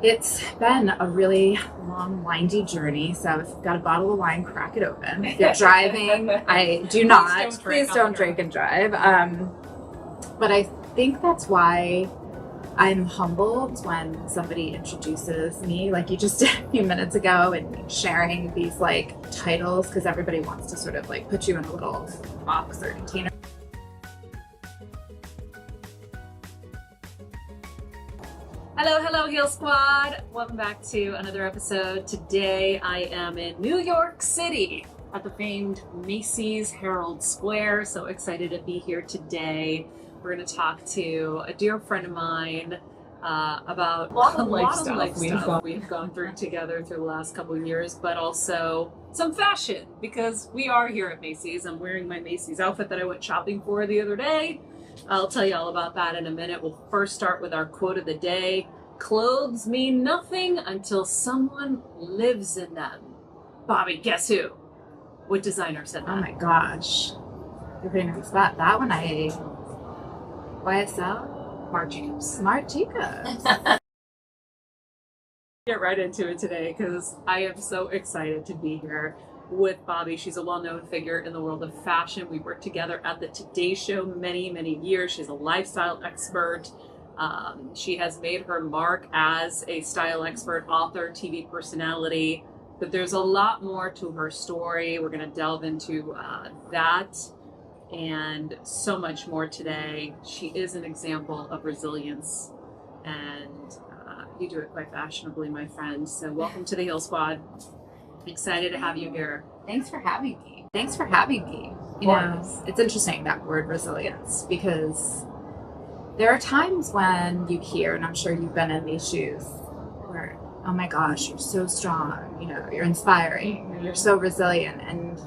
It's been a really long, windy journey. So if you've got a bottle of wine, crack it open. If you're driving, I do not. Please don't drink and drive. But I think that's why I'm humbled when somebody introduces me, like you just did a few minutes ago, and sharing these like titles, because everybody wants to sort of like put you in a little box or container. Hello, Heal Squad. Welcome back to another episode. Today I am in New York City at the famed Macy's Herald Square. So excited to be here today. We're going to talk to a dear friend of mine about a lot of life stuff we've gone through together through the last couple of years, but also some fashion, because we are here at Macy's. I'm wearing my Macy's outfit that I went shopping for the other day. I'll tell you all about that in a minute. We'll first start with our quote of the day. Clothes mean nothing until someone lives in them. Bobbie, guess who? What designer said that? Oh my gosh. You're putting me on the spot. That one YSL? Marc Jacobs. Marc Jacobs. Get right into it today because I am so excited to be here with Bobbie. She's a well-known figure in the world of fashion. We worked together at the Today Show many years. She's a lifestyle expert. She has made her mark as a style expert, author, TV personality, but there's a lot more to her story. We're going to delve into that and so much more today. She is an example of resilience, and you do it quite fashionably, my friend. So welcome to the Heal Squad. Excited to have you here. Thanks for having me. You know, it's interesting, that word resilience, because there are times when you hear, and I'm sure you've been in these shoes, where, oh my gosh, you're so strong, you know, you're inspiring, you're so resilient. And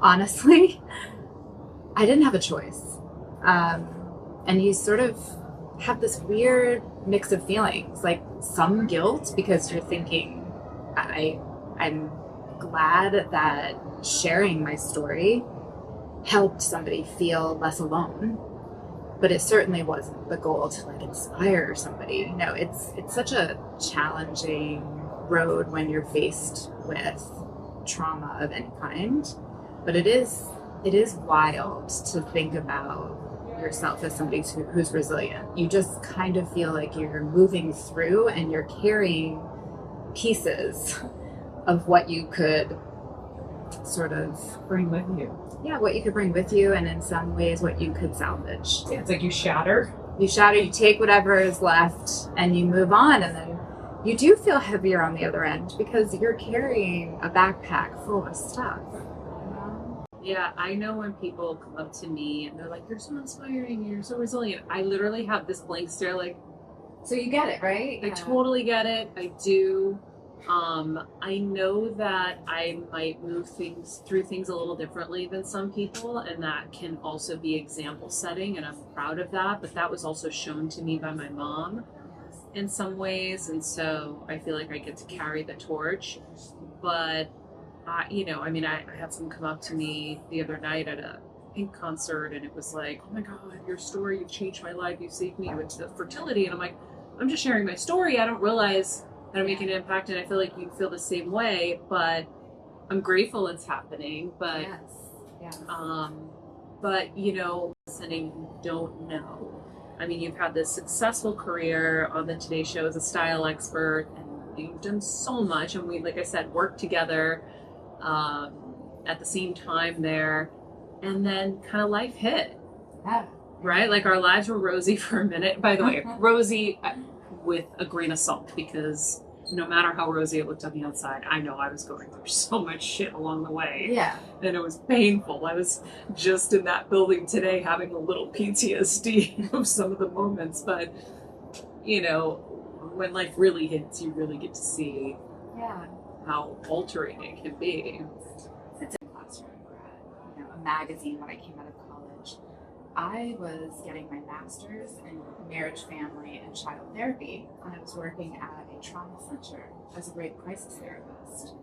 honestly, I didn't have a choice. And you sort of have this weird mix of feelings, like some guilt, because you're thinking, I'm glad that sharing my story helped somebody feel less alone, but it certainly wasn't the goal to like inspire somebody. You know, it's such a challenging road when you're faced with trauma of any kind, but it is wild to think about yourself as somebody who's resilient. You just kind of feel like you're moving through and you're carrying pieces of what you could sort of Bring with you. Yeah, what you could bring with you, and in some ways what you could salvage. Yeah, it's like you shatter. You take whatever is left and you move on, and then you do feel heavier on the other end because you're carrying a backpack full of stuff. Yeah, I know when people come up to me and they're like, you're so inspiring, you're so resilient. I literally have this blank stare like, so you get it, right? I totally get it. I do. I know that I might move through things a little differently than some people, and that can also be example setting, and I'm proud of that. But that was also shown to me by my mom in some ways, and so I feel like I get to carry the torch. But I had someone come up to me the other night at a Pink concert, and it was like, oh my God, your story, you've changed my life, you saved me with the fertility. And I'm like, I'm just sharing my story. I don't realize that I'm making an impact, and I feel like you feel the same way, but I'm grateful it's happening. But yes. But you know, listening, you don't know. I mean, you've had this successful career on the Today Show as a style expert, and you've done so much, and we, like I said, worked together at the same time there, and then kind of life hit. Yeah. Right? Like our lives were rosy for a minute. By the way, rosy with a grain of salt, because no matter how rosy it looked on the outside, I know I was going through so much shit along the way. Yeah. And it was painful. I was just in that building today having a little PTSD of some of the moments. But, you know, when life really hits, you really get to see how altering it can be. It's a classroom or a magazine when I came out of college. I was getting my master's in marriage, family, and child therapy, and I was working at a trauma center as a rape crisis therapist.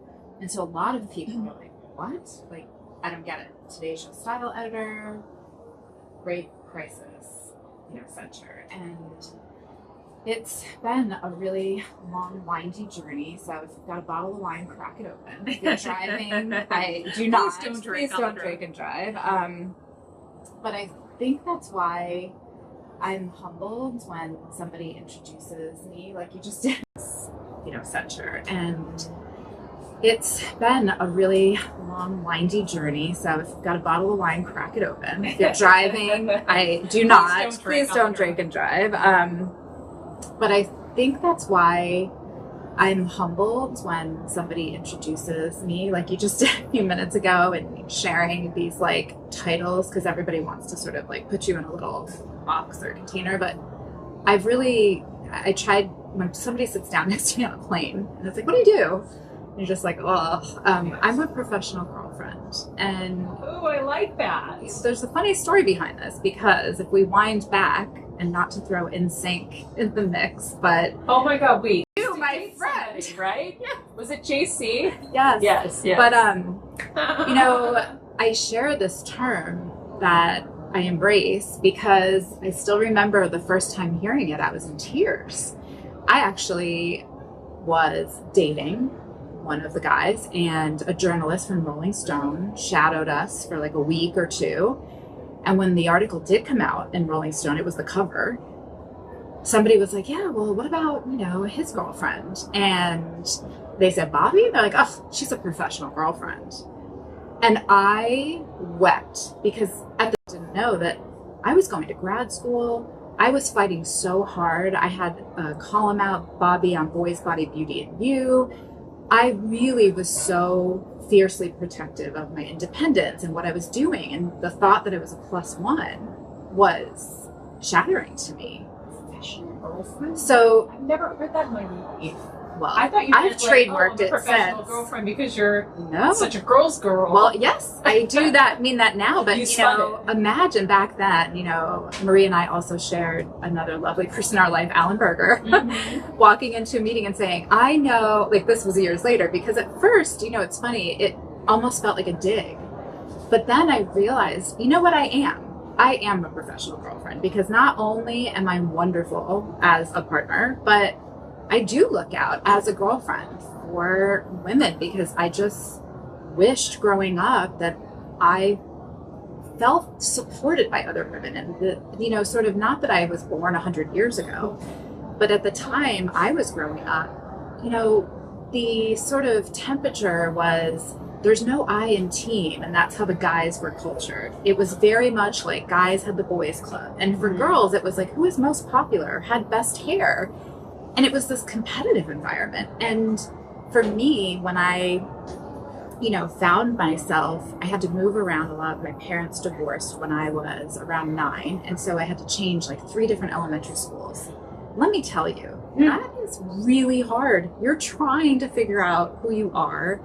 And so a lot of people were like, what? Like, I don't get it. Today Show style editor, rape crisis, center. And It's been a really long, windy journey. So if you've got a bottle of wine, crack it open. If you're driving, I do not. Please don't drink and drive. But I think that's why I'm humbled when somebody introduces me, like you just did, censure. And it's been a really long, windy journey. So if you've got a bottle of wine, crack it open. If you're driving, I do not. Please don't drink and drive. But I think that's why I'm humbled when somebody introduces me, like you just did a few minutes ago, and sharing these like titles, because everybody wants to sort of like put you in a little box or container. But I tried when somebody sits down next to me on a plane and it's like, what do you do? And you're just like, I'm a professional girlfriend. And oh, I like that. There's a funny story behind this, because if we wind back, and not to throw NSYNC in the mix, but oh my God, wait, you, my friend, somebody, right? Yeah. Was it JC? Yes. But I share this term that I embrace because I still remember the first time hearing it, I was in tears. I actually was dating one of the guys, and a journalist from Rolling Stone shadowed us for like a week or two. And when the article did come out in Rolling Stone, it was the cover. Somebody was like, yeah, well, what about, his girlfriend? And they said, Bobbie? They're like, oh, she's a professional girlfriend. And I wept because I didn't know that I was going to grad school. I was fighting so hard. I had a column out, Bobbie, on Boys, Body, Beauty, and You. I really was so fiercely protective of my independence and what I was doing. And the thought that it was a +1 was shattering to me. Professional girlfriend? So I've never heard that in my life. Well, I thought I've trademarked it professional since. Girlfriend because you're such a girl's girl. Well, yes, I do mean that now, but imagine back then, Marie and I also shared another lovely person in our life, Alan Berger, walking into a meeting and saying, I know, like this was years later, because at first, it's funny, it almost felt like a dig. But then I realized, you know what I am? I am a professional girlfriend, because not only am I wonderful as a partner, but I do look out as a girlfriend for women, because I just wished growing up that I felt supported by other women. And, sort of not that I was born 100 years ago, but at the time I was growing up, the sort of temperature was there's no I in team, and that's how the guys were cultured. It was very much like guys had the boys club, and for girls it was like who was most popular, had best hair. And it was this competitive environment. And for me, when I, found myself, I had to move around a lot. My parents divorced when I was around 9. And so I had to change like 3 different elementary schools. Let me tell you, that is really hard. You're trying to figure out who you are.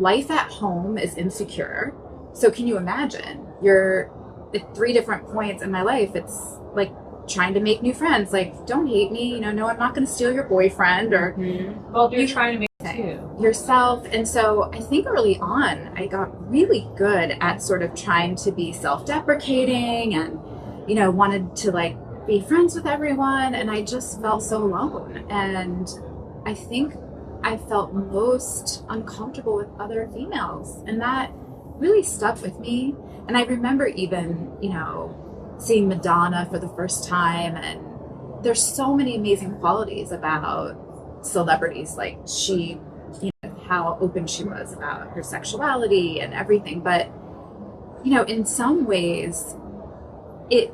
Life at home is insecure. So can you imagine? You're at 3 different points in my life. It's like trying to make new friends, like don't hate me, no, I'm not going to steal your boyfriend, or well, you're trying to make yourself. And so I think early on I got really good at sort of trying to be self-deprecating and wanted to like be friends with everyone, and I just felt so alone. And I think I felt most uncomfortable with other females, and that really stuck with me. And I remember even seeing Madonna for the first time, and there's so many amazing qualities about celebrities, like she, how open she was about her sexuality and everything. But in some ways it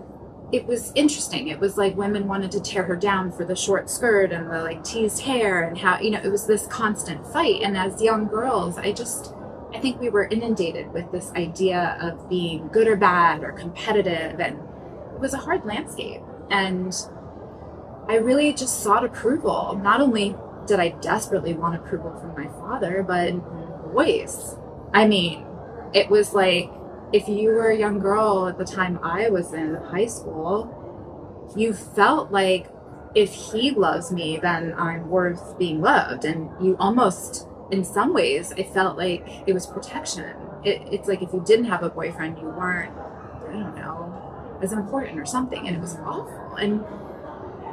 was interesting. It was like women wanted to tear her down for the short skirt and the like teased hair, and how it was this constant fight. And as young girls, I think we were inundated with this idea of being good or bad or competitive, and it was a hard landscape. And I really just sought approval. Not only did I desperately want approval from my father, but boys. I mean, it was like, if you were a young girl at the time I was in high school, you felt like if he loves me, then I'm worth being loved. And you almost, in some ways, it felt like it was protection. It's like if you didn't have a boyfriend, you weren't, I don't know, as important or something. And it was awful. And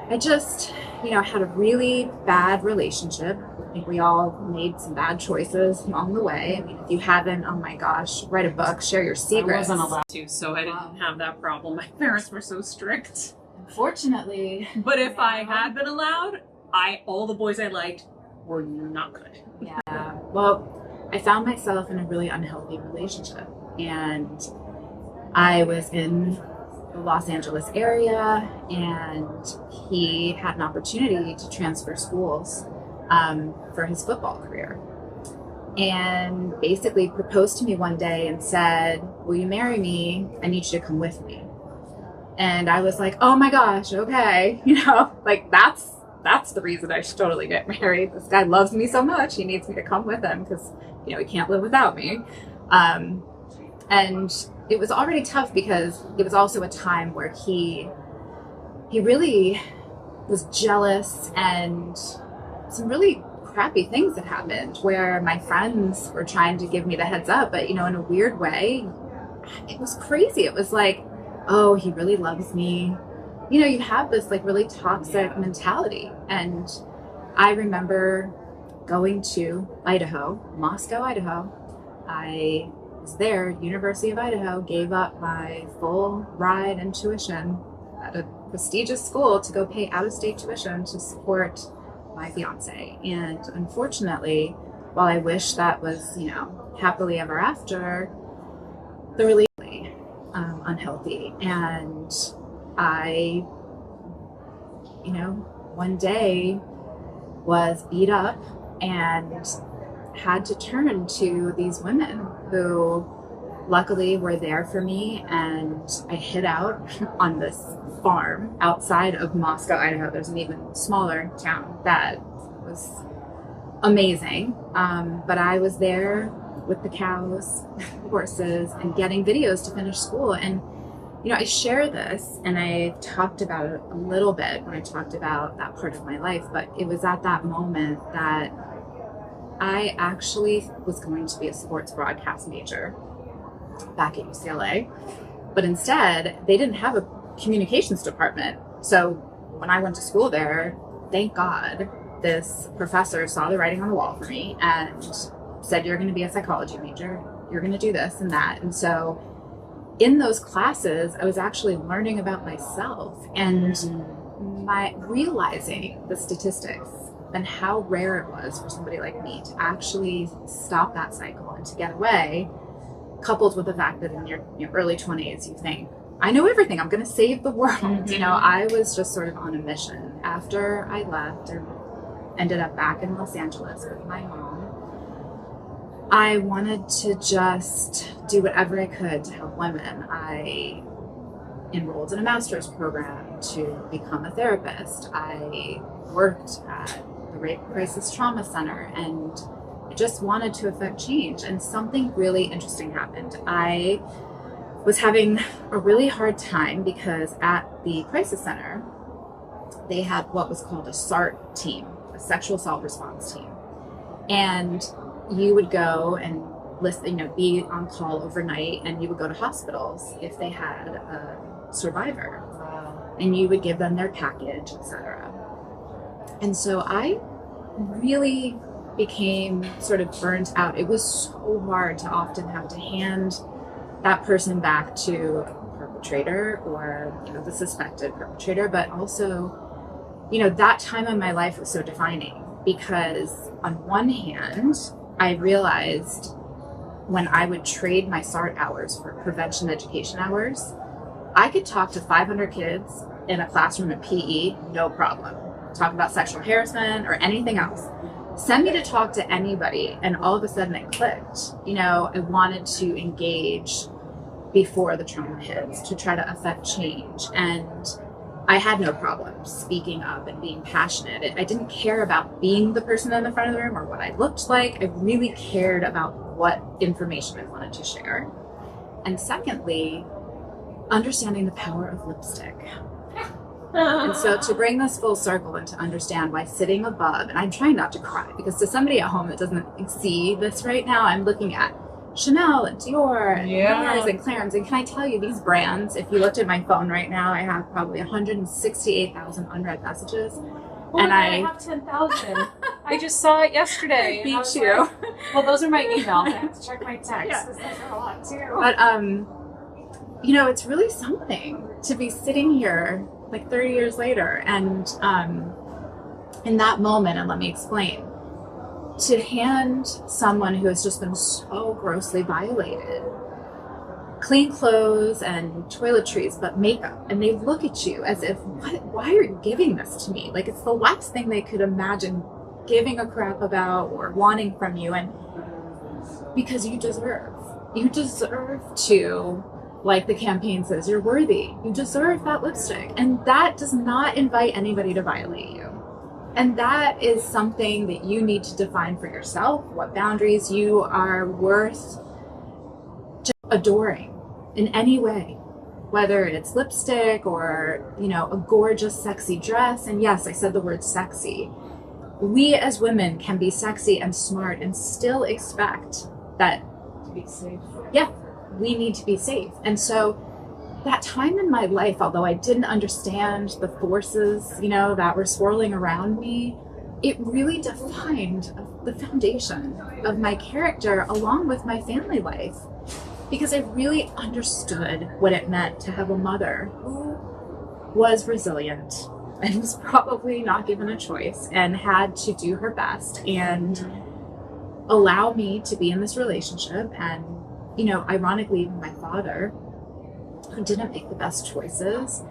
I just, had a really bad relationship. I think we all made some bad choices along the way. I mean, if you haven't, oh my gosh, write a book, share your secrets. I wasn't allowed to, so I didn't have that problem. My parents were so strict. Unfortunately. But if I had been allowed, all the boys I liked were not good. Yeah. Well, I found myself in a really unhealthy relationship, and I was in the Los Angeles area, and he had an opportunity to transfer schools for his football career, and basically proposed to me one day and said, "Will you marry me? I need you to come with me." And I was like, "Oh my gosh, okay." Like that's the reason I should totally get married. This guy loves me so much. He needs me to come with him because, he can't live without me. And it was already tough because it was also a time where he really was jealous, and some really crappy things that happened where my friends were trying to give me the heads up, but, in a weird way, it was crazy. It was like, oh, he really loves me. You have this like really toxic mentality. And I remember going to Moscow, Idaho. I was there, University of Idaho, gave up my full ride and tuition at a prestigious school to go pay out-of-state tuition to support my fiance. And unfortunately, while I wish that was, happily ever after, the relationship was unhealthy. And I, one day was beat up and had to turn to these women who luckily were there for me. And I hid out on this farm outside of Moscow, Idaho. There's an even smaller town that was amazing. But I was there with the cows, horses, and getting videos to finish school. And I share this, and I talked about it a little bit when I talked about that part of my life, but it was at that moment that I actually was going to be a sports broadcast major back at UCLA, but instead they didn't have a communications department. So when I went to school there, thank God, this professor saw the writing on the wall for me and said, "You're going to be a psychology major. You're going to do this and that." And so in those classes, I was actually learning about myself and realizing the statistics and how rare it was for somebody like me to actually stop that cycle and to get away, coupled with the fact that in your early 20s, you think, I know everything, I'm going to save the world. I was just sort of on a mission. After I left and ended up back in Los Angeles with my mom, I wanted to just do whatever I could to help women. I enrolled in a master's program to become a therapist. I worked at the Rape Crisis Trauma Center, and I just wanted to affect change. And something really interesting happened. I was having a really hard time because at the crisis center, they had what was called a SART team, a sexual assault response team. And you would go and be on call overnight, and you would go to hospitals if they had a survivor. Wow. And you would give them their package, etc. And so I really became sort of burnt out. It was so hard to often have to hand that person back to a perpetrator or the suspected perpetrator, but also that time in my life was so defining because on one hand, I realized when I would trade my SART hours for prevention education hours, I could talk to 500 kids in a classroom at PE, no problem. Talk about sexual harassment or anything else. Send me to talk to anybody, and all of a sudden it clicked. I wanted to engage before the trauma hits to try to affect change. And I had no problem speaking up and being passionate. I didn't care about being the person in the front of the room or what I looked like. I really cared about what information I wanted to share. And secondly, understanding the power of lipstick. And so to bring this full circle and to understand why sitting above, and I'm trying not to cry because to somebody at home that doesn't see this right now, I'm looking at Chanel and Dior and Mars and Clarins. And can I tell you, these brands, if you looked at my phone right now, I have probably 168,000 unread messages. Oh, and I have 10,000. I just saw it yesterday. I beat you. Like, well, those are my emails. I have to check my texts. Those are a lot too. But you know, it's really something to be sitting here like 30 years later, and in that moment, and let me explain, to hand someone who has just been so grossly violated clean clothes and toiletries, but makeup, and they look at you as if, why are you giving this to me? Like, it's the last thing they could imagine giving a crap about or wanting from you. And because you deserve to, like the campaign says, you're worthy. You deserve that lipstick. And that does not invite anybody to violate you. And that is something that you need to define for yourself, what boundaries you are worth just adoring in any way, whether it's lipstick or, you know, a gorgeous, sexy dress. And yes, I said the word sexy. We as women can be sexy and smart and still expect that to be safe. Yeah, we need to be safe. And so that time in my life, although I didn't understand the forces, you know, that were swirling around me, it really defined the foundation of my character along with my family life, because I really understood what it meant to have a mother who was resilient and was probably not given a choice and had to do her best and allow me to be in this relationship. And, you know, ironically, even my father, who didn't make the best choices,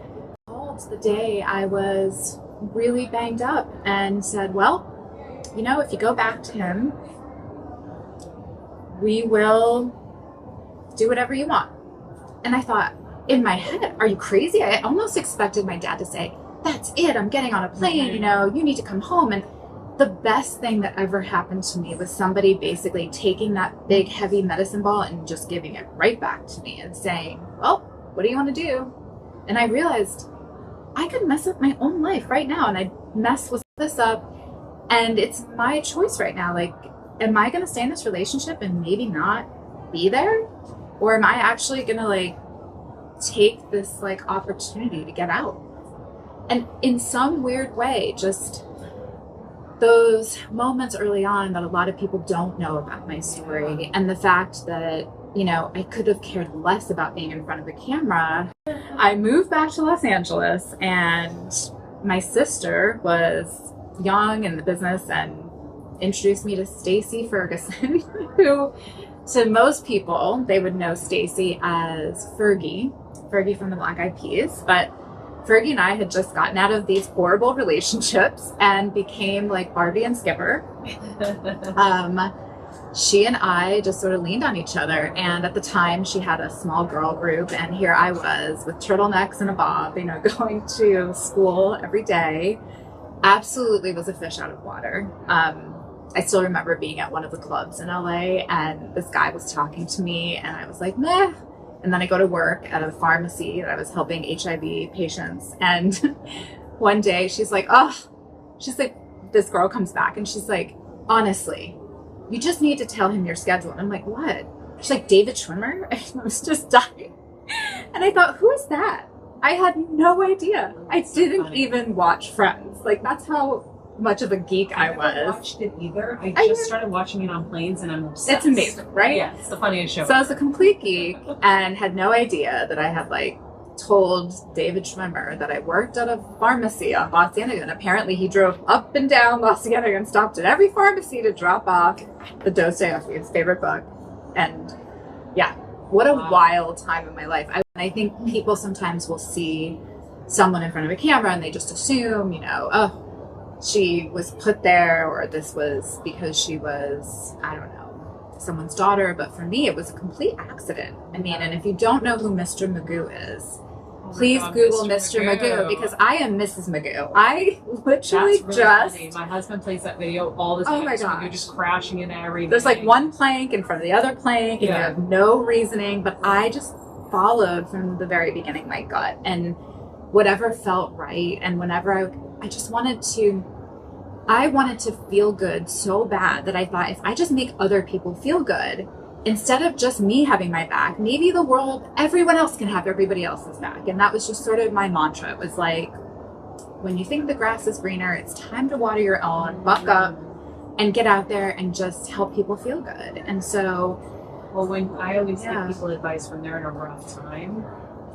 called the day I was really banged up and said, well, you know, if you go back to him, we will do whatever you want. And I thought in my head, are you crazy? I almost expected my dad to say, that's it, I'm getting on a plane, you know, you need to come home. And the best thing that ever happened to me was somebody basically taking that big heavy medicine ball and just giving it right back to me and saying, well, what do you want to do? And I realized I could mess up my own life right now, and I mess this up, and it's my choice right now. Like, am I going to stay in this relationship and maybe not be there? Or am I actually going to like take this like opportunity to get out? And in some weird way, just those moments early on that a lot of people don't know about my story, and the fact that, you know, I could have cared less about being in front of a camera. I moved back to Los Angeles, and my sister was young in the business and introduced me to Stacy Ferguson, who to most people, they would know Stacy as Fergie from the Black Eyed Peas. But Fergie and I had just gotten out of these horrible relationships and became like Barbie and Skipper. She and I just sort of leaned on each other. And at the time, she had a small girl group. And here I was with turtlenecks and a bob, you know, going to school every day. Absolutely was a fish out of water. I still remember being at one of the clubs in LA, and this guy was talking to me, and I was like, meh. And then I go to work at a pharmacy that I was helping HIV patients. And one day she's like, this girl comes back and she's like, honestly, you just need to tell him your schedule. And I'm like, what? She's like, David Schwimmer? I was just dying. And I thought, who is that? I had no idea. I didn't even watch Friends. Like, that's how much of a geek I was. I watched it either. I just started watching it on planes, and I'm obsessed. It's amazing, right? Yeah, it's the funniest show. So I was a complete geek and had no idea that I had like told David Schwimmer that I worked at a pharmacy on La Cienega, and apparently he drove up and down La Cienega and stopped at every pharmacy to drop off the Dostoevsky, his favorite book. And yeah, what a wild time in my life. I think people sometimes will see someone in front of a camera and they just assume, you know, oh, she was put there, or this was because she was, I don't know, someone's daughter. But for me, it was a complete accident. I mean, and if you don't know who Mr. Magoo is, please Google Mr. Magoo, because I am Mrs. Magoo. I literally funny. My husband plays that video all the time. Oh my gosh. You're just crashing into everything. There's like one plank in front of the other plank, and you have no reasoning, but I just followed from the very beginning my gut, and whatever felt right. And whenever I just wanted to feel good so bad that I thought, if I just make other people feel good, instead of just me having my back, maybe the world, everyone else can have everybody else's back. And that was just sort of my mantra. It was like, when you think the grass is greener, it's time to water your own, buck up, and get out there and just help people feel good. And so, well, when I always give people advice when they're in a rough time,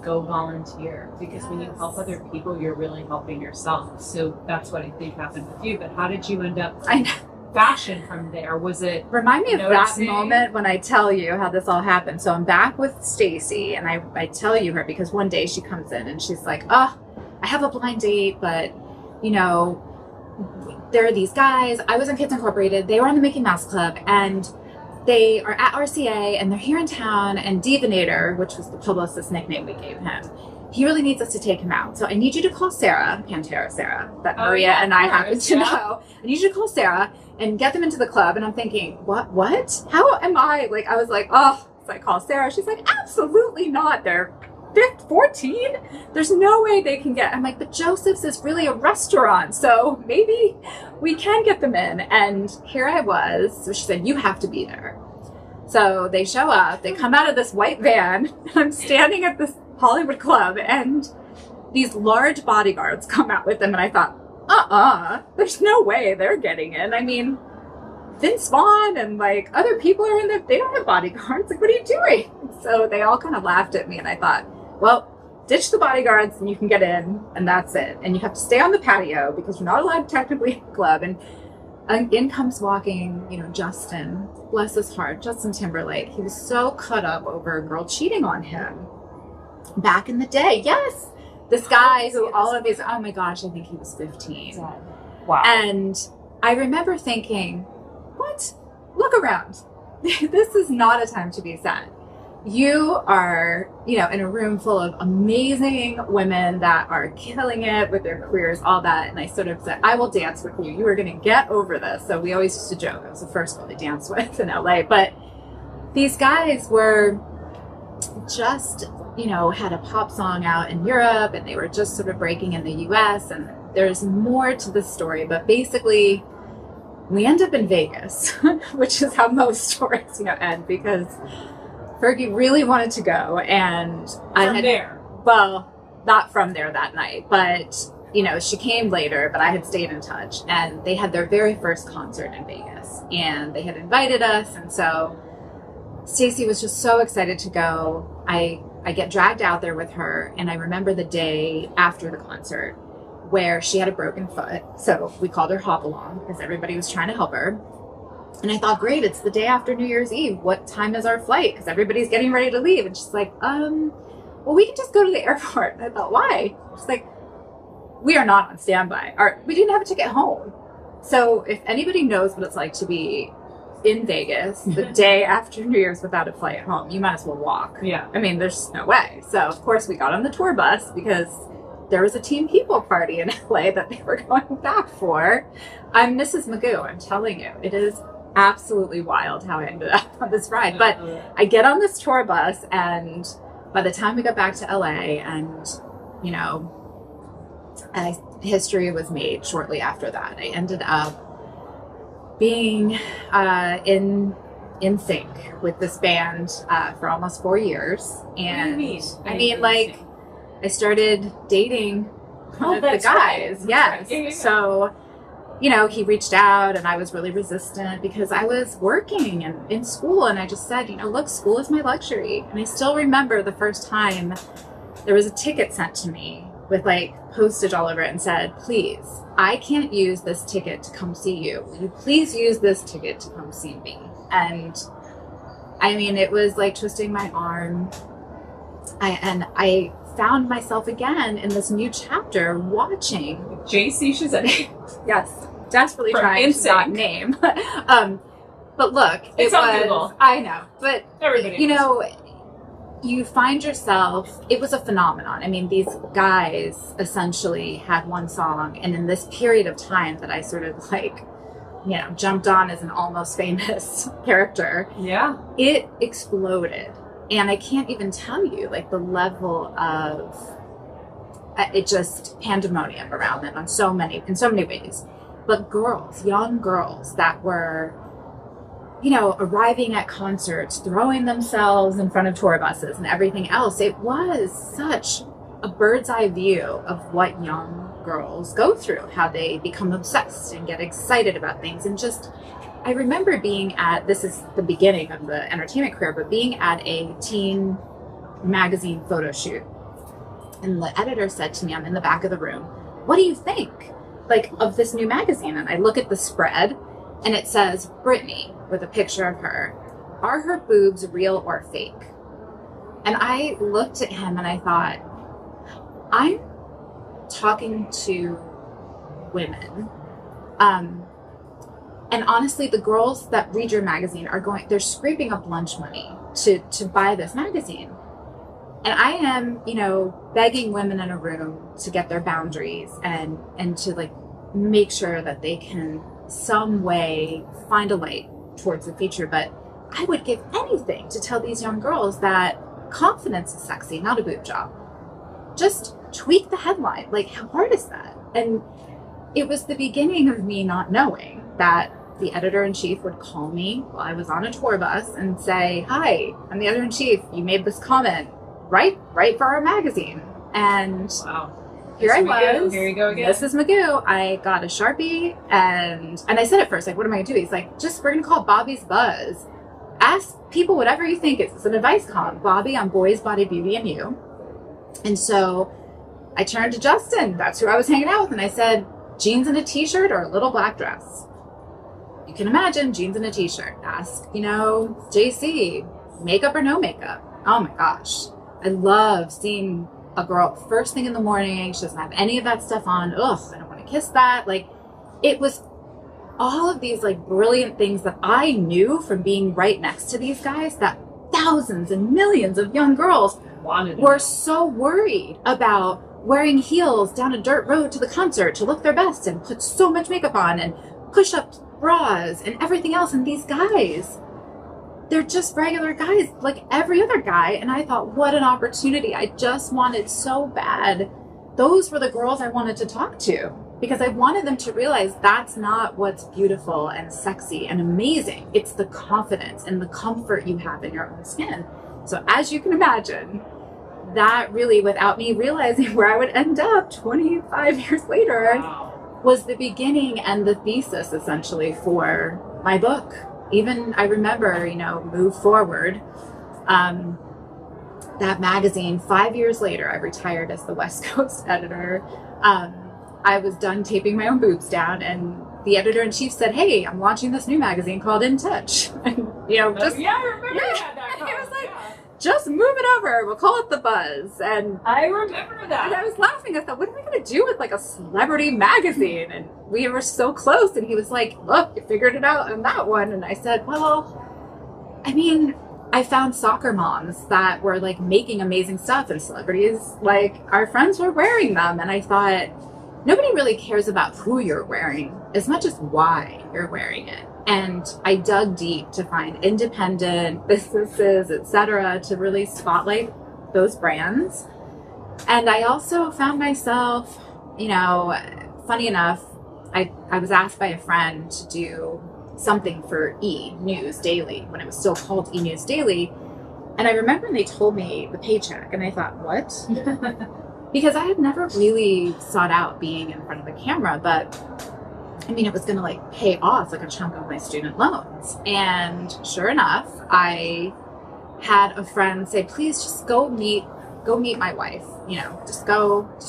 go volunteer, because when you help other people, you're really helping yourself. So that's what I think happened with you. But how did you end up fashion from there? Was it remind me of that moment when I tell you how this all happened? So I'm back with Stacy, and I tell you her because one day she comes in and she's like, oh, I have a blind date, but you know, there are these guys. I was in Kids Incorporated. They were on the Mickey Mouse Club, and they are at RCA, and they're here in town, and Divinator, which was the publicist nickname we gave him, he really needs us to take him out. So I need you to call Sarah, Pantera Sarah, that Maria and I happen to know. I need you to call Sarah and get them into the club. And I'm thinking, what? How am I? Like, I was like, oh, so I call Sarah. She's like, absolutely not. They're 14? There's no way they can get. I'm like, but Joseph's is really a restaurant, so maybe we can get them in. And here I was. So she said, you have to be there. So they show up. They come out of this white van. I'm standing at this Hollywood club, and these large bodyguards come out with them. And I thought, there's no way they're getting in. I mean, Vince Vaughn and like other people are in there. They don't have bodyguards. Like, what are you doing? So they all kind of laughed at me, and I thought, well, ditch the bodyguards and you can get in, and that's it. And you have to stay on the patio because you're not allowed technically in the club. And in comes walking, you know, Justin, bless his heart, Justin Timberlake. He was so cut up over a girl cheating on him back in the day. Yes. This guy who all of his, oh my gosh, I think he was 15. Wow. And I remember thinking, what? Look around. This is not a time to be sad. You are, you know, in a room full of amazing women that are killing it with their careers, all that. And I sort of said, I will dance with you. You are going to get over this. So we always used to joke. I was the first girl to dance with in LA. But these guys were just, you know, had a pop song out in Europe, and they were just sort of breaking in the US. And there's more to the story. But basically, we end up in Vegas, which is how most stories, you know, end, because Fergie really wanted to go, and well, not from there that night, but you know, she came later, but I had stayed in touch, and they had their very first concert in Vegas, and they had invited us, and so Stacy was just so excited to go. I get dragged out there with her, and I remember the day after the concert where she had a broken foot, so we called her Hop Along because everybody was trying to help her. And I thought, great, it's the day after New Year's Eve. What time is our flight? Because everybody's getting ready to leave. And she's like, well, we can just go to the airport. And I thought, why? She's like, we are not on standby. We didn't have a ticket home. So if anybody knows what it's like to be in Vegas the day after New Year's without a flight home, you might as well walk. Yeah. I mean, there's no way. So, of course, we got on the tour bus because there was a Team People party in LA that they were going back for. I'm Mrs. Magoo, I'm telling you. It is absolutely wild how I ended up on this ride. But I get on this tour bus, and by the time we got back to LA, and you know, history was made shortly after that. I ended up being in sync with this band for almost 4 years. And what do you mean? I mean, like, I started dating one of the guys. Right. Yes. Right. Yeah. So, you know, he reached out, and I was really resistant because I was working and in school, and I just said, you know, look, school is my luxury. And I still remember the first time there was a ticket sent to me with like postage all over it and said, please, I can't use this ticket to come see you. Will you please use this ticket to come see me? And I mean, it was like twisting my arm. I found myself again in this new chapter watching JC Shazay. Yes, desperately trying to not name. But look, it's on Google. I know, but everybody, you know, you find yourself. It was a phenomenon. I mean, these guys essentially had one song, and in this period of time that I sort of like, you know, jumped on as an almost famous character. Yeah, it exploded. And I can't even tell you, like, the level of it just pandemonium around them in so many ways. But girls, young girls that were arriving at concerts, throwing themselves in front of tour buses and everything else. It was such a bird's eye view of what young girls go through, how they become obsessed and get excited about things. And I remember being this is the beginning of the entertainment career, but being at a teen magazine photo shoot. And the editor said to me, I'm in the back of the room, what do you think of this new magazine? And I look at the spread and it says, Brittany, with a picture of her. Are her boobs real or fake? And I looked at him and I thought, I'm talking to women. And honestly, the girls that read your magazine they're scraping up lunch money to buy this magazine. And I am, begging women in a room to get their boundaries and to make sure that they can some way find a light towards the future. But I would give anything to tell these young girls that confidence is sexy, not a boob job. Just tweak the headline. How hard is that? And it was the beginning of me not knowing that the editor-in-chief would call me while I was on a tour bus and say, hi, I'm the editor-in-chief. You made this comment. Right for our magazine. And wow. Here I was. Here you go again. This is Magoo. I got a Sharpie and I said at first, what am I going to do? He's like, we're going to call Bobby's Buzz. Ask people whatever you think. It's an advice column. Bobbie on boys, body, beauty, and you. And so I turned to Justin. That's who I was hanging out with. And I said, jeans and a t-shirt or a little black dress? You can imagine jeans and a t-shirt. Ask, JC, makeup or no makeup? Oh my gosh. I love seeing a girl first thing in the morning. She doesn't have any of that stuff on. Ugh, I don't want to kiss that. It was all of these brilliant things that I knew from being right next to these guys that thousands and millions of young girls were so worried about wearing heels down a dirt road to the concert to look their best and put so much makeup on and push-up bras and everything else. And these guys, they're just regular guys like every other guy. And I thought, what an opportunity. I just wanted so bad. Those were the girls I wanted to talk to because I wanted them to realize that's not what's beautiful and sexy and amazing. It's the confidence and the comfort you have in your own skin. So as you can imagine, that really, without me realizing where I would end up 25 years later, was the beginning and the thesis essentially for my book. Even I remember, Move Forward, that magazine, 5 years later, I retired as the West Coast editor. I was done taping my own boobs down and the editor-in-chief said, hey, I'm launching this new magazine called In Touch. And, I remember that. He was like, just move it over. We'll call it The Buzz. And I remember that. And I was laughing. I thought, what am I going to do with a celebrity magazine? And we were so close. And he was like, look, you figured it out on that one. And I said, well, I found soccer moms that were making amazing stuff and celebrities, our friends were wearing them. And I thought, nobody really cares about who you're wearing as much as why you're wearing it. And I dug deep to find independent businesses, etc., to really spotlight those brands. And I also found myself, funny enough, I was asked by a friend to do something for E! News Daily when it was still called E! News Daily. And I remember they told me the paycheck and I thought, what? Because I had never really sought out being in front of the camera, but it was going to pay off a chunk of my student loans. And sure enough, I had a friend say, please just go meet my wife, just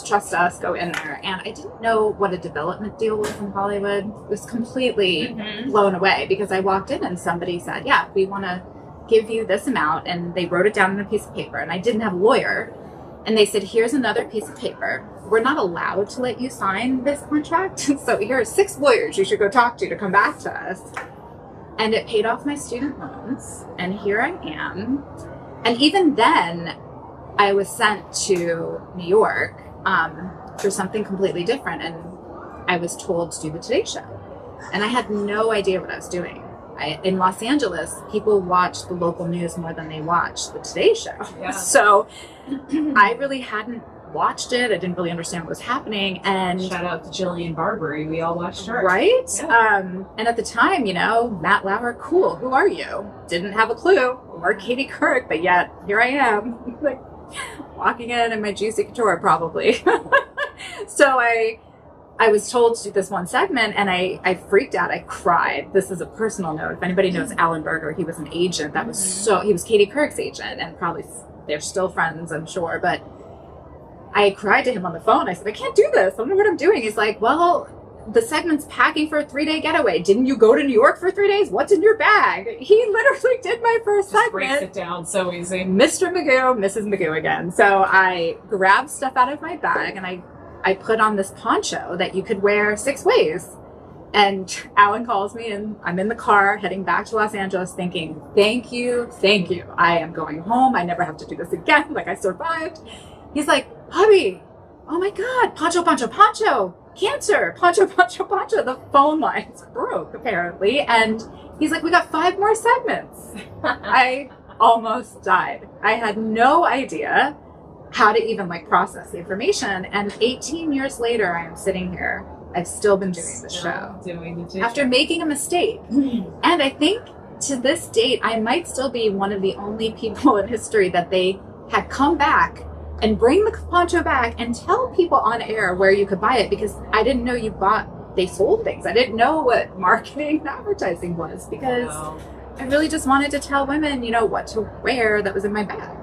trust us, go in there. And I didn't know what a development deal was in Hollywood. It was completely blown away because I walked in and somebody said, yeah, we want to give you this amount. And they wrote it down on a piece of paper and I didn't have a lawyer. And they said, here's another piece of paper. We're not allowed to let you sign this contract. So here are 6 lawyers you should go talk to come back to us. And it paid off my student loans. And here I am. And even then, I was sent to New York for something completely different. And I was told to do the Today Show. And I had no idea what I was doing. In Los Angeles, people watch the local news more than they watch the Today Show. Yeah. So I really hadn't watched it. I didn't really understand what was happening. And shout out to Jillian Barbary. We all watched her. Right? Yeah. And at the time, Matt Lauer, cool. Who are you? Didn't have a clue. Or Katie Couric, but yet here I am, like walking in my juicy couture, probably. So I was told to do this one segment, and I freaked out. I cried. This is a personal note. If anybody knows Alan Berger, he was an agent. That was he was Katie Couric's agent, and probably they're still friends, I'm sure. But I cried to him on the phone. I said, I can't do this. I don't know what I'm doing. He's like, well, the segment's packing for a 3-day getaway. Didn't you go to New York for 3 days? What's in your bag? He literally did my first segment. Breaks it down so easy. Mr. Magoo, Mrs. Magoo again. So I grabbed stuff out of my bag, and I put on this poncho that you could wear 6 ways. And Alan calls me, and I'm in the car heading back to Los Angeles thinking, thank you. I am going home. I never have to do this again. Like, I survived. He's like, Bobbie, oh my God, poncho, cancer, poncho. The phone lines broke, apparently. And he's like, we got 5 more segments. I almost died. I had no idea how to even process the information. And 18 years later, I am sitting here. I've still been doing the show. After making a mistake. And I think to this date, I might still be one of the only people in history that they had come back and bring the poncho back and tell people on air where you could buy it, because I didn't know they sold things. I didn't know what marketing and advertising was, because I really just wanted to tell women, what to wear that was in my bag.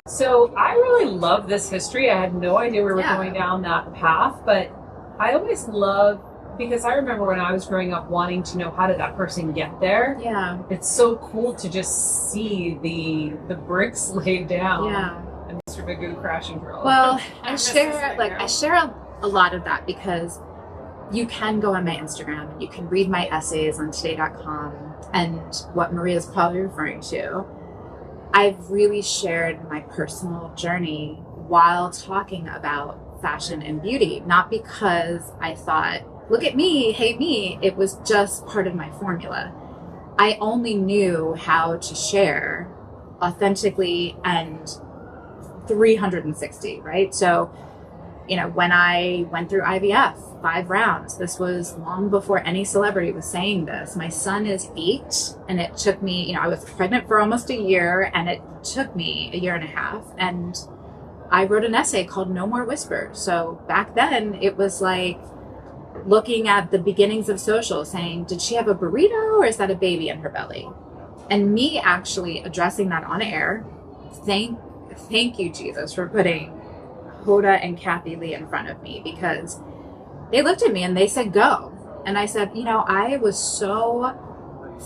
So I really love this history. I had no idea we were going down that path, but I always love, because I remember when I was growing up wanting to know how did that person get there. Yeah. It's so cool to just see the bricks laid down. Yeah. And Mr. Magoo crashing through. Well, I share a lot of that, because you can go on my Instagram and you can read my essays on today.com, and what Maria's probably referring to. I've really shared my personal journey while talking about fashion and beauty, not because I thought, look at me, hey me. It was just part of my formula. I only knew how to share authentically and 360, right? So, when I went through IVF, 5 rounds, this was long before any celebrity was saying this. My son is 8, and it took me, I was pregnant for almost a year, and it took me a year and a half. And I wrote an essay called No More Whispers. So back then it was like looking at the beginnings of social, saying, did she have a burrito or is that a baby in her belly? And me actually addressing that on air. Thank you, Jesus, for putting Hoda and Kathy Lee in front of me, because they looked at me and they said, go. And I said, I was so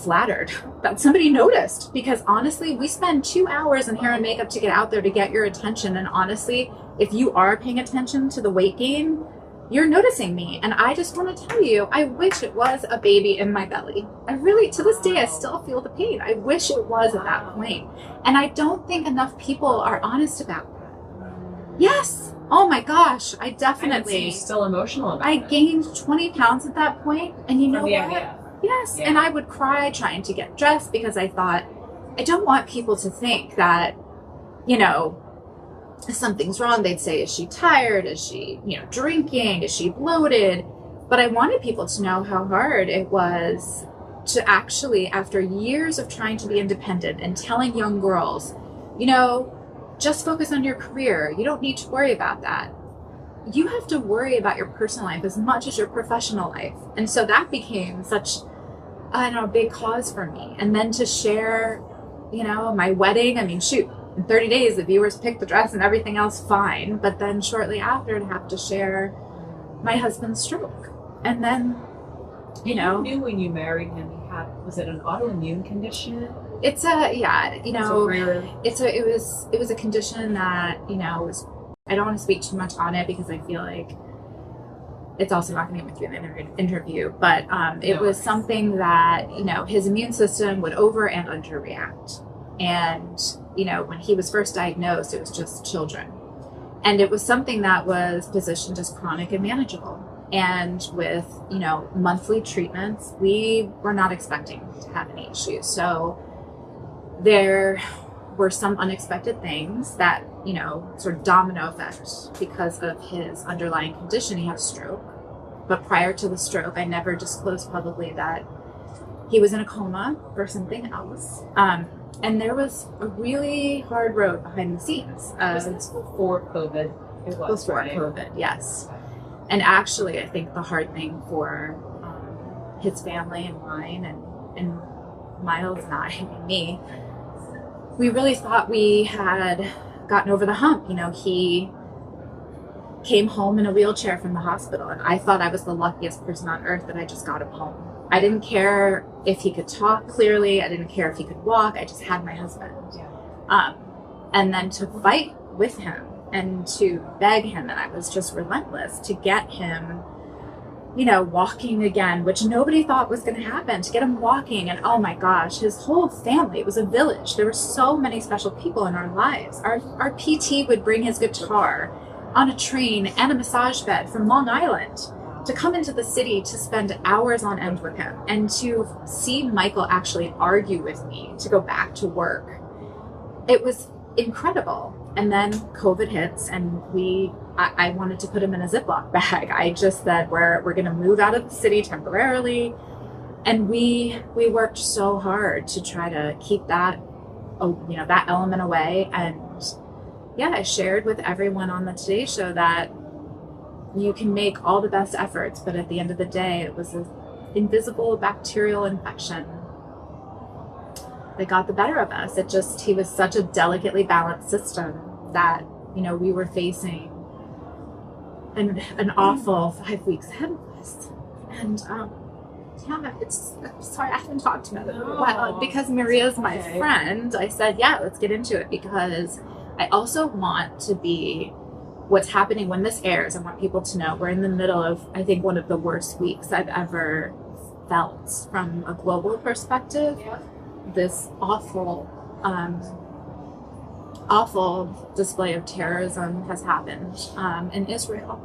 flattered that somebody noticed, because honestly, we spend 2 hours in hair and makeup to get out there to get your attention. And honestly, if you are paying attention to the weight gain, you're noticing me. And I just want to tell you, I wish it was a baby in my belly. I really, to this day, I still feel the pain. I wish it was at that point. And I don't think enough people are honest about that. Yes. Oh my gosh. I definitely. You're still emotional about it. I gained 20 pounds at that point, and you know what? Yes. Yeah. And I would cry trying to get dressed, because I thought, I don't want people to think that, something's wrong. They'd say, is she tired? Is she, drinking? Is she bloated? But I wanted people to know how hard it was to actually, after years of trying to be independent and telling young girls, just focus on your career. You don't need to worry about that. You have to worry about your personal life as much as your professional life. And so that became such, a big cause for me. And then to share, my wedding, shoot, in 30 days, the viewers picked the dress and everything else fine. But then shortly after, to have to share my husband's stroke. And then, You knew when you married him, he had, was it an autoimmune condition? It's it was a condition that, I don't want to speak too much on it, because I feel like it's also not going to get me through the interview, but it was something that, his immune system would over and underreact. And, when he was first diagnosed, it was just children. And it was something that was positioned as chronic and manageable. And with, monthly treatments, we were not expecting to have any issues. So there were some unexpected things that, you know, sort of domino effect because of his underlying condition. He had a stroke. But prior to the stroke, I never disclosed publicly that he was in a coma for something else. And there was a really hard road behind the scenes. Since before COVID, it was, before right? COVID, yes. And actually, I think the hard thing for his family and mine and Miles and I, and me, we really thought we had gotten over the hump. You know, he came home in a wheelchair from the hospital, and I thought I was the luckiest person on earth that I just got him home. I didn't care if he could talk clearly. I didn't care if he could walk. I just had my husband. Yeah. And then to fight with him and to beg him, and I was just relentless to get him, you know, walking again, which nobody thought was going to happen, to get him walking. And oh my gosh, his whole family, it was a village. There were so many special people in our lives. Our PT would bring his guitar on a train and a massage bed from Long Island to come into the city to spend hours on end with him, and to see Michael actually argue with me to go back to work. It was incredible. And then COVID hits, and I wanted to put him in a Ziploc bag. I just said, we're going to move out of the city temporarily. And we worked so hard to try to keep that, you know, that element away. And yeah, I shared with everyone on the Today Show that you can make all the best efforts, but at the end of the day, it was an invisible bacterial infection that got the better of us. He was such a delicately balanced system that, you know, we were facing an awful 5 weeks ahead of us. And yeah, I'm sorry, I haven't talked to him in a while. Because Maria's my friend, I said, yeah, let's get into it, because I also want to be what's happening when this airs. I want people to know we're in the middle of, I think, one of the worst weeks I've ever felt from a global perspective. Yeah. This awful display of terrorism has happened in Israel.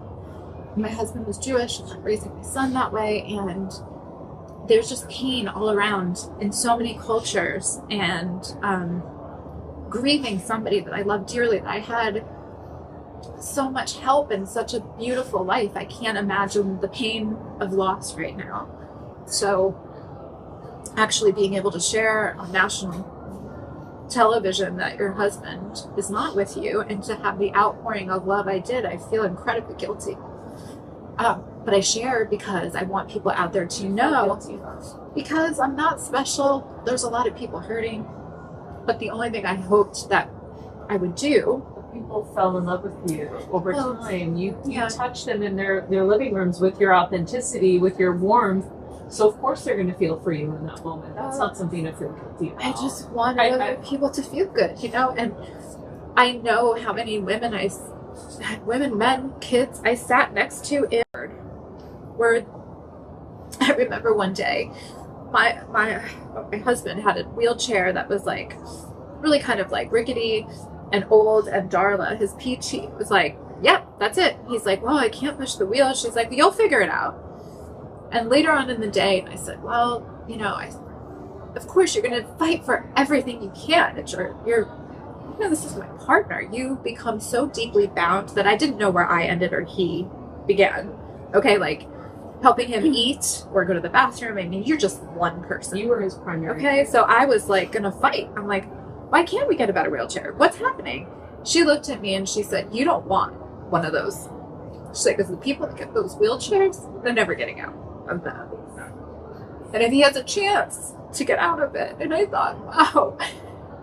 My husband was Jewish, and I'm raising my son that way, and there's just pain all around in so many cultures, and grieving somebody that I love dearly, that I had so much help and such a beautiful life. I can't imagine the pain of loss right now. So actually being able to share on national television that your husband is not with you, and to have the outpouring of love I did, I feel incredibly guilty. But I shared because I want people out there to know, because I'm not special. There's a lot of people hurting, but the only thing I hoped that I would do, people fell in love with you over time. You touched them in their living rooms with your authenticity, with your warmth. So of course they're going to feel for you in that moment. That's not something to feel guilty about. I just want other people to feel good, you know. And I know how many women men, kids I sat next to in where I remember one day my husband had a wheelchair that was like really kind of like rickety and old, and Darla, his PT, was like, yep, that's it. He's like, well, I can't push the wheel. She's like, you'll figure it out. And later on in the day, I said, well, you know, of course you're going to fight for everything you can. It's you know, this is my partner. You become so deeply bound that I didn't know where I ended or he began. Okay, like helping him eat or go to the bathroom. I mean, you're just one person. You were his primary. Okay, so I was like going to fight. I'm like, why can't we get a better wheelchair? What's happening? She looked at me and she said, you don't want one of those. She's like, because the people that get those wheelchairs, they're never getting out of that. And if he has a chance to get out of it. And I thought, wow,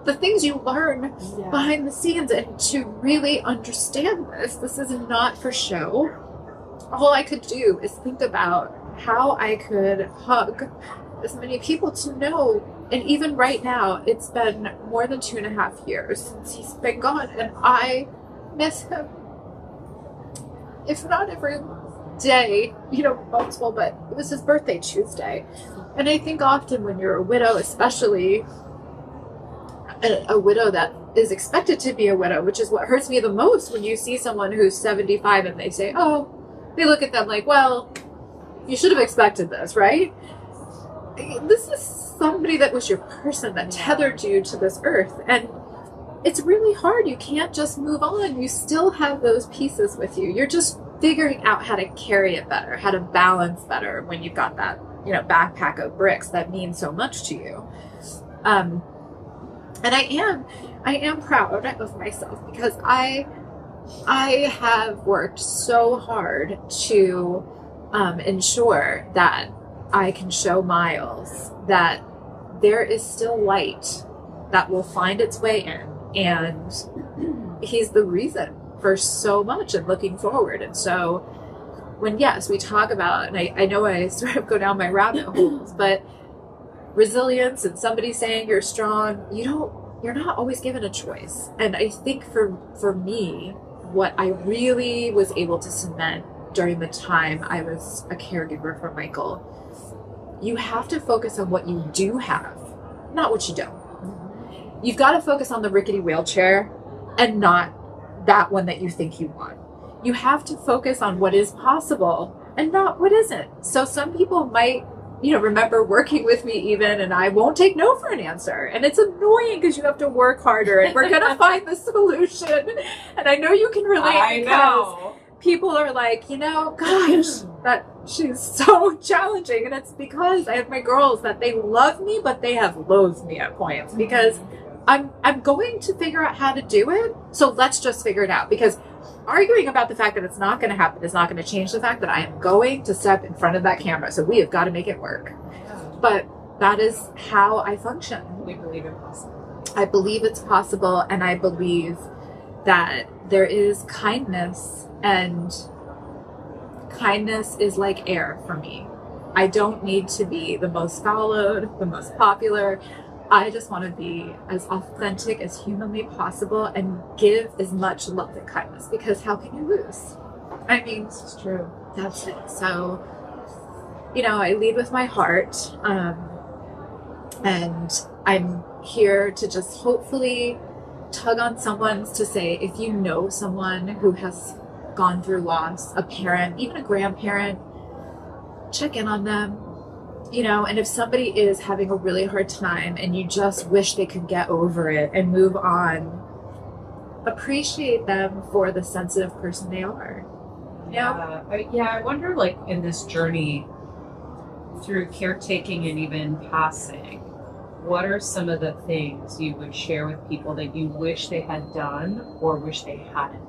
the things you learn behind the scenes, and to really understand this is not for show. All I could do is think about how I could hug as many people to know. And even right now, it's been more than 2.5 years since he's been gone, and I miss him. If not every day, you know, multiple, but it was his birthday Tuesday. And I think often when you're a widow, especially a widow that is expected to be a widow, which is what hurts me the most, when you see someone who's 75 and they say, oh, they look at them like, well, you should have expected this, right? This is somebody that was your person, that tethered you to this earth. And it's really hard. You can't just move on. You still have those pieces with you. You're just figuring out how to carry it better, how to balance better when you've got that, backpack of bricks that mean so much to you. And I am proud of myself because I have worked so hard to ensure that I can show Miles that there is still light that will find its way in, and he's the reason for so much and looking forward. And so when, yes, we talk about, and I know I sort of go down my rabbit holes, but resilience and somebody saying you're strong, you're not always given a choice. And I think for me, what I really was able to cement during the time I was a caregiver for Michael, you have to focus on what you do have, not what you don't. You've got to focus on the rickety wheelchair and not that one that you think you want. You have to focus on what is possible and not what isn't. So some people might, remember working with me even, and I won't take no for an answer. And it's annoying because you have to work harder, and we're going to find the solution. And I know you can relate. I know. People are like, gosh, that she's so challenging. And it's because I have my girls that they love me, but they have loathed me at points because I'm going to figure out how to do it. So let's just figure it out, because arguing about the fact that it's not going to happen is not going to change the fact that I am going to step in front of that camera. So we have got to make it work. But that is how I function. We believe it's possible. I believe it's possible, and I believe that there is kindness, and kindness is like air for me. I don't need to be the most followed, the most popular. I just want to be as authentic as humanly possible and give as much love and kindness, because how can you lose? I mean, this is true. That's it. So, I lead with my heart, and I'm here to just hopefully tug on someone's to say, if you know someone who has gone through loss, a parent, even a grandparent, check in on them. And if somebody is having a really hard time and you just wish they could get over it and move on, appreciate them for the sensitive person they are. I wonder, like, in this journey through caretaking and even passing, what are some of the things you would share with people that you wish they had done or wish they hadn't?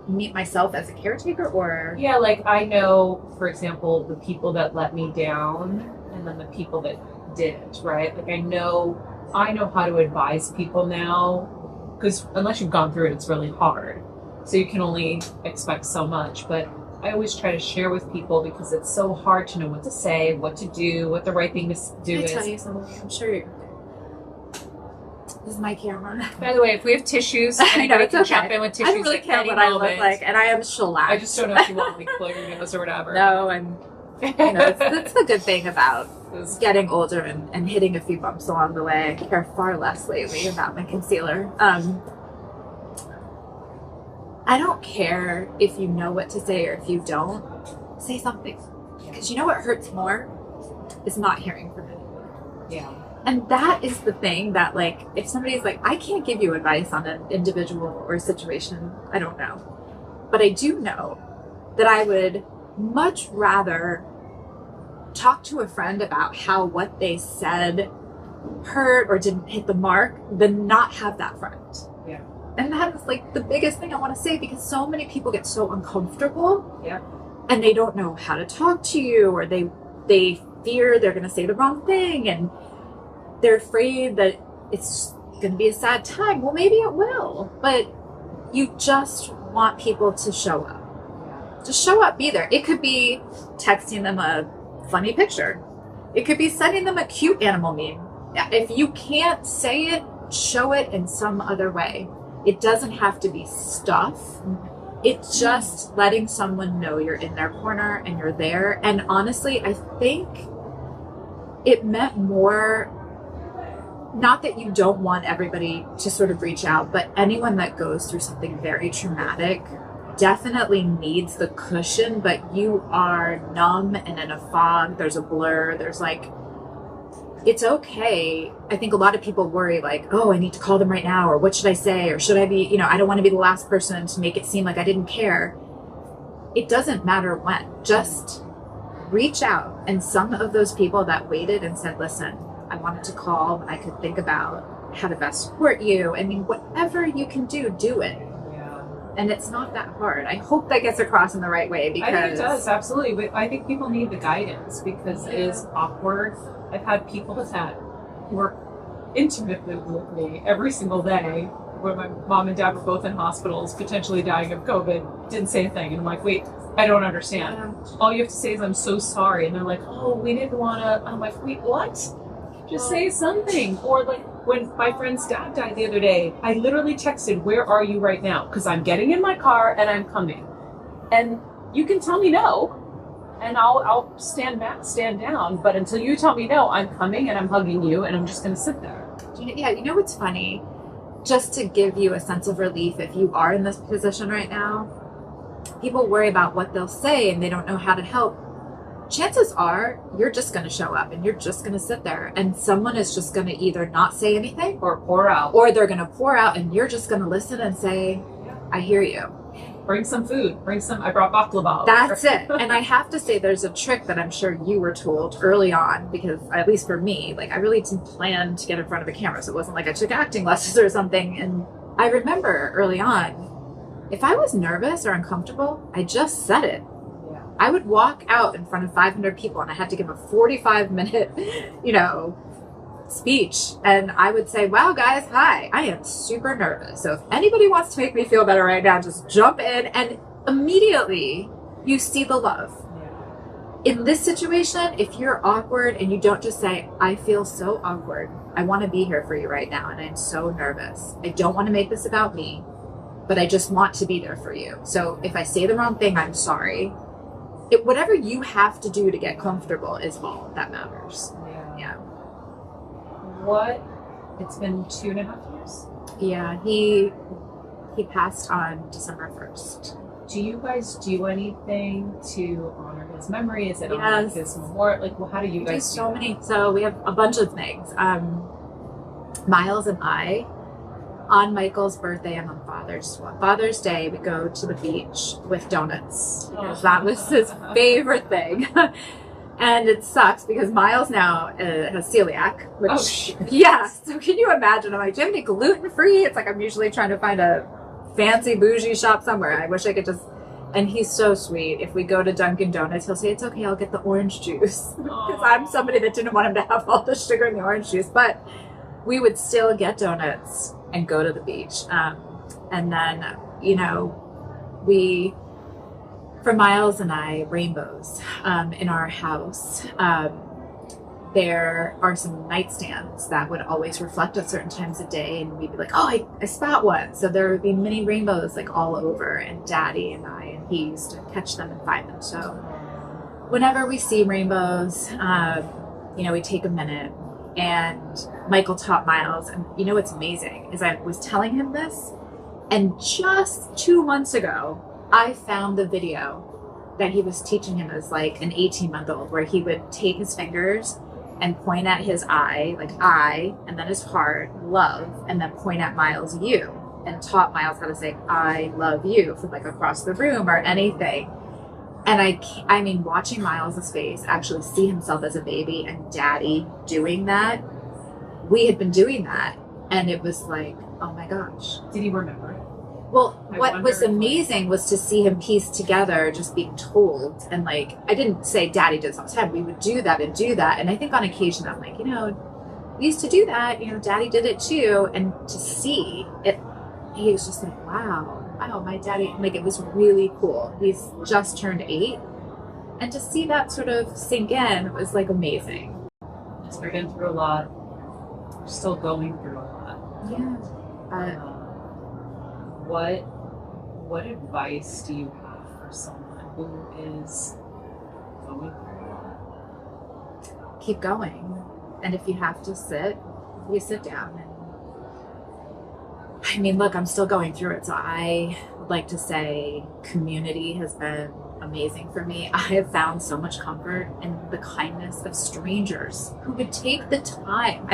Meet myself as a caretaker, or? Yeah, like, I know, for example, the people that let me down and then the people that didn't, right? Like, I know how to advise people now, because unless you've gone through it, it's really hard. So you can only expect so much. But I always try to share with people because it's so hard to know what to say, what to do, what the right thing to do is. Can I tell you something? I'm sure this is my camera. By the way, if we have tissues, anybody can jump in with tissues. I don't really care what I look like, and I am shellacked. I just don't know if you want me to blow your nose or whatever. No, that's the good thing about getting older and hitting a few bumps along the way. I care far less lately about my concealer. I don't care if you know what to say or if you don't. Say something. Because you know what hurts more? Is not hearing from anyone. Yeah. And that is the thing that, like, if somebody's like, I can't give you advice on an individual or a situation, I don't know. But I do know that I would much rather talk to a friend about how what they said hurt or didn't hit the mark than not have that friend. Yeah. And that is, like, the biggest thing I want to say, because so many people get so uncomfortable. Yeah. And they don't know how to talk to you, or they fear they're going to say the wrong thing, and they're afraid that it's going to be a sad time. Well, maybe it will, but you just want people to show up. Just show up, be there. It could be texting them a funny picture. It could be sending them a cute animal meme. If you can't say it, show it in some other way. It doesn't have to be stuff. It's just letting someone know you're in their corner and you're there. And honestly, I think it meant more, not that you don't want everybody to sort of reach out, but anyone that goes through something very traumatic definitely needs the cushion, but you are numb and in a fog. There's a blur. There's like it's okay. I think a lot of people worry like, oh, I need to call them right now, or what should I say? Or should I be, I don't want to be the last person to make it seem like I didn't care. It doesn't matter when. Just reach out. And some of those people that waited and said, listen, I wanted to call, I could think about how to best support you. I mean, whatever you can do, do it. And it's not that hard. I hope that gets across in the right way, because I think it does, absolutely. But I think people need the guidance, because it is awkward. I've had people that work intimately with me every single day when my mom and dad were both in hospitals, potentially dying of COVID, didn't say a thing. And I'm like, wait, I don't understand. All you have to say is, I'm so sorry. And they're like, oh, we didn't want to. I'm like, wait, what? Just say something. Or like when my friend's dad died the other day, I literally texted, where are you right now? Because I'm getting in my car and I'm coming. And you can tell me no, and I'll stand back, stand down. But until you tell me no, I'm coming and I'm hugging you and I'm just going to sit there. Yeah, you know what's funny? Just to give you a sense of relief, if you are in this position right now, people worry about what they'll say and they don't know how to help. Chances are you're just going to show up and you're just going to sit there, and someone is just going to either not say anything Or pour out. or they're going to pour out, and you're just going to listen and say, I hear you. Bring some food. I brought baklava. That's it. And I have to say, there's a trick that I'm sure you were told early on, because at least for me, like I really didn't plan to get in front of a camera. So it wasn't like I took acting lessons or something. And I remember early on, if I was nervous or uncomfortable, I just said it. I would walk out in front of 500 people and I had to give a 45-minute, speech. And I would say, wow, guys, hi, I am super nervous. So if anybody wants to make me feel better right now, just jump in. And immediately you see the love. In this situation, if you're awkward and you don't just say, I feel so awkward, I want to be here for you right now, and I'm so nervous. I don't want to make this about me, but I just want to be there for you. So if I say the wrong thing, I'm sorry. Whatever you have to do to get comfortable is all that matters. Yeah. It's been 2.5 years? Yeah, he passed on December 1st. Do you guys do anything to honor his memory? Is it Yes. on his memorial? Like, well, how do you guys do so that? many? So we have a bunch of things. Miles and I, on Michael's birthday and on Father's Day, we go to the beach with donuts, because that was his favorite thing. And it sucks because Miles now has celiac, which, so can you imagine? I'm like, do you have any gluten-free? It's like I'm usually trying to find a fancy bougie shop somewhere. I wish I could just, and he's so sweet. If we go to Dunkin' Donuts, he'll say, it's okay, I'll get the orange juice. Because I'm somebody that didn't want him to have all the sugar in the orange juice. But we would still get donuts and go to the beach. And then, for Miles and I, rainbows in our house. There are some nightstands that would always reflect at certain times of day, and we'd be like, oh, I spot one. So there would be many rainbows like all over, and Daddy and I and he used to catch them and find them. So whenever we see rainbows, we take a minute. And Michael taught Miles, and what's amazing is I was telling him this, and just 2 months ago, I found the video that he was teaching him as like an 18-month-old, where he would take his fingers and point at his eye, like I, and then his heart, love, and then point at Miles, you, and taught Miles how to say, I love you, from like across the room or anything. And I mean, watching Miles' face actually see himself as a baby and Daddy doing that, we had been doing that, and it was like, oh my gosh. Did he remember it? Well, what was amazing was to see him piece together, just being told. And like, I didn't say Daddy did this all the time. We would do that and do that. And I think on occasion I'm like, we used to do that. Daddy did it too. And to see it, he was just like, wow, my daddy, like it was really cool. He's just turned 8. And to see that sort of sink in was like amazing. We've been through a lot. We're still going through a lot. Yeah. What advice do you have for someone who is going through a lot? Keep going. And if you have to sit, you sit down. And look, I'm still going through it. So I would like to say community has been a amazing for me. I have found so much comfort in the kindness of strangers who would take the time.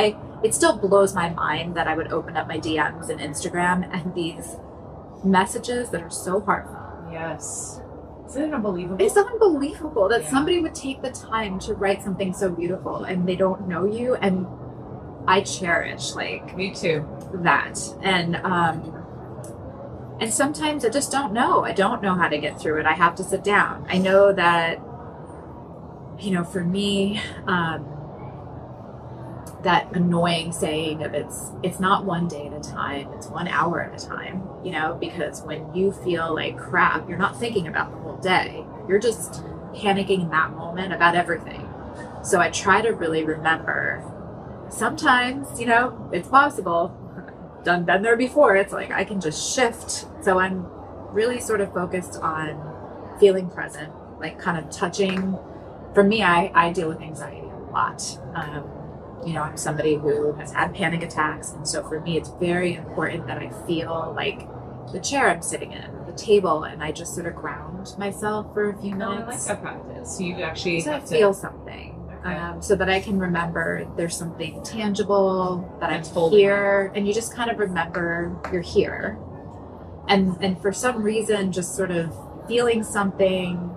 It still blows my mind that I would open up my DMs and Instagram and these messages that are so heartfelt. Yes. Isn't it unbelievable? It's unbelievable that somebody would take the time to write something so beautiful and they don't know you. And I cherish, like, me too, that. And sometimes I just don't know. I don't know how to get through it. I have to sit down. I know that, you know, for me, that annoying saying of it's not one day at a time, it's 1 hour at a time, you know, because when you feel like crap, you're not thinking about the whole day. You're just panicking in that moment about everything. So I try to really remember, sometimes, you know, it's possible. Been there before. It's like I can just shift. So I'm really sort of focused on feeling present, like kind of touching. For me, I deal with anxiety a lot. You know, I'm somebody who has had panic attacks, and so for me, it's very important that I feel like the chair I'm sitting in, the table, and I just sort of ground myself for a few minutes. I like that practice. So you actually have to feel something. So that I can remember there's something tangible, that I'm here, and you just kind of remember you're here. And for some reason, just sort of feeling something,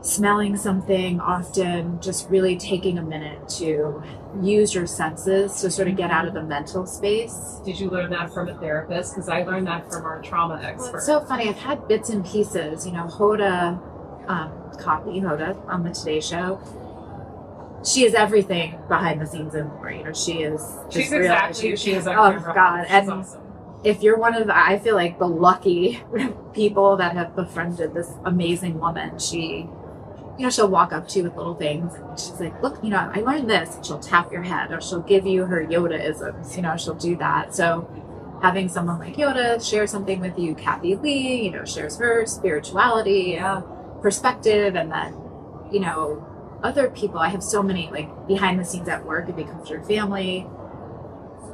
smelling something, often just really taking a minute to use your senses to sort of get out of the mental space. Did you learn that from a therapist? Because I learned that from our trauma expert. Well, it's so funny. I've had bits and pieces, you know, Hoda on the Today Show. She is everything behind the scenes and more. You know, she's exactly who she is. Oh God! She's and awesome. If you're one of the, I feel like the lucky people that have befriended this amazing woman. She, you know, she'll walk up to you with little things. And she's like, "Look, you know, I learned this." And she'll tap your head, or she'll give you her Yoda-isms. You know, she'll do that. So having someone like Yoda share something with you, Kathy Lee, you know, shares her spirituality, perspective, and then, you know, other people. I have so many, like, behind the scenes at work. It becomes your family.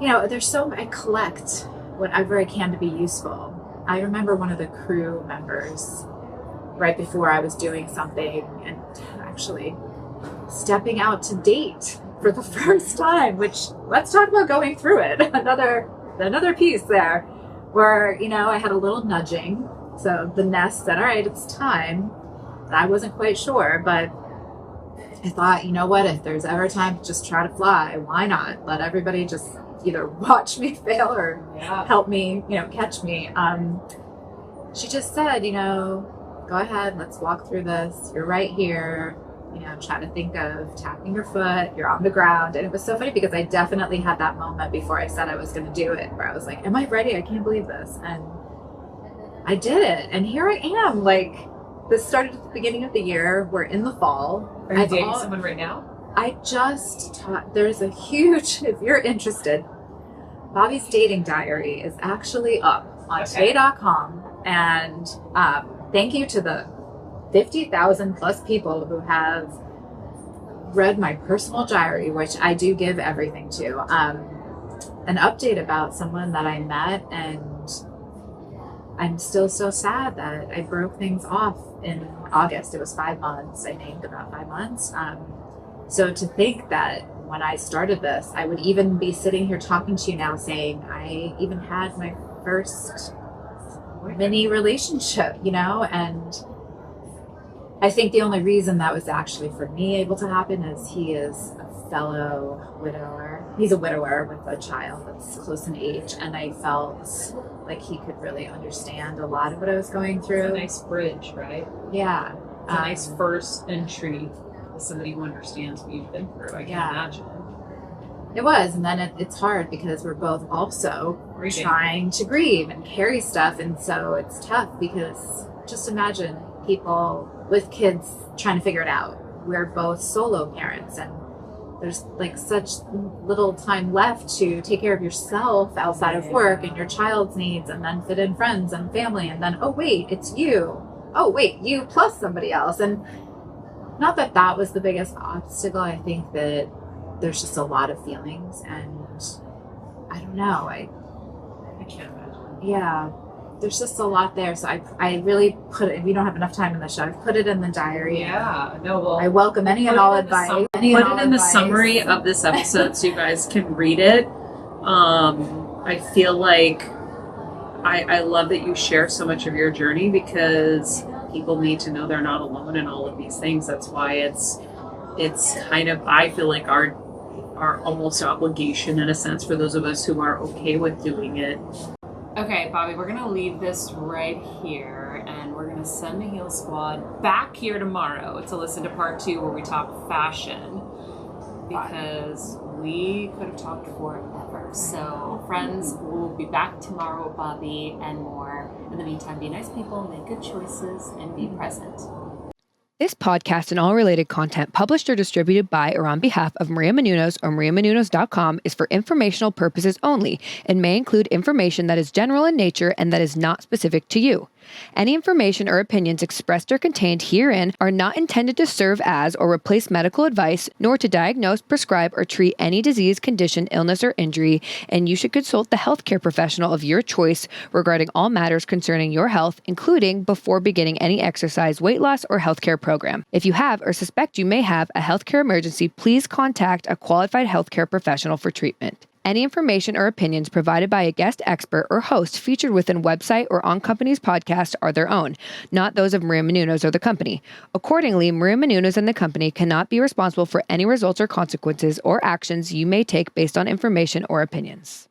You know, I collect whatever I can to be useful. I remember one of the crew members right before I was doing something and actually stepping out to date for the first time, which, let's talk about going through it. Another piece there where, you know, I had a little nudging. So the nest said, all right, it's time. I wasn't quite sure, but I thought, you know what, if there's ever time to just try to fly, why not? Let everybody just either watch me fail or help me, you know, catch me. She just said, you know, go ahead, let's walk through this. You're right here. You know, try to think of tapping your foot. You're on the ground. And it was so funny because I definitely had that moment before I said I was going to do it, where I was like, am I ready? I can't believe this. And I did it. And here I am, like, this started at the beginning of the year. We're in the fall. Are you dating someone right now? I just taught, there's a huge, if you're interested, Bobbi's dating diary is actually up on today.com. And thank you to the 50,000 plus people who have read my personal diary, which I do give everything to. An update about someone that I met, and I'm still so sad that I broke things off in August. It was 5 months. I named about 5 months. So to think that when I started this, I would even be sitting here talking to you now saying I even had my first mini relationship, you know, and I think the only reason that was actually for me able to happen is he is a fellow widower. He's a widower with a child that's close in age, and I felt like he could really understand a lot of what I was going through. It's a nice bridge, right? Yeah. It's a nice first entry with somebody who understands what you've been through. I can imagine. It was, and then it's hard because we're both also trying to grieve and carry stuff, and so it's tough because just imagine people with kids trying to figure it out. We're both solo parents, and there's like such little time left to take care of yourself outside of work and your child's needs, and then fit in friends and family, and then, oh wait, it's you. Oh wait, you plus somebody else. And not that that was the biggest obstacle. I think that there's just a lot of feelings, and I don't know. I can't imagine. Yeah. there's just a lot there. So I really put it, we don't have enough time in the show. I've put it in the diary. Yeah, no, well, I welcome any and all advice. Put it in the summary of this episode so you guys can read it. I feel like I love that you share so much of your journey because people need to know they're not alone in all of these things. That's why it's kind of, I feel like our almost obligation in a sense for those of us who are okay with doing it. Okay, Bobbie, we're going to leave this right here and we're going to send the Heal Squad back here tomorrow to listen to part 2 where we talk fashion because we could have talked forever. So, friends, we'll be back tomorrow with Bobbie and more. In the meantime, be nice people, make good choices, and be present. This podcast and all related content published or distributed by or on behalf of Maria Menounos or MariaMenounos.com is for informational purposes only and may include information that is general in nature and that is not specific to you. Any information or opinions expressed or contained herein are not intended to serve as or replace medical advice, nor to diagnose, prescribe, or treat any disease, condition, illness, or injury, and you should consult the healthcare professional of your choice regarding all matters concerning your health, including before beginning any exercise, weight loss, or healthcare program. If you have or suspect you may have a healthcare emergency, please contact a qualified healthcare professional for treatment. Any information or opinions provided by a guest expert or host featured within website or on company's podcast are their own, not those of Maria Menounos or the company. Accordingly, Maria Menounos and the company cannot be responsible for any results or consequences or actions you may take based on information or opinions.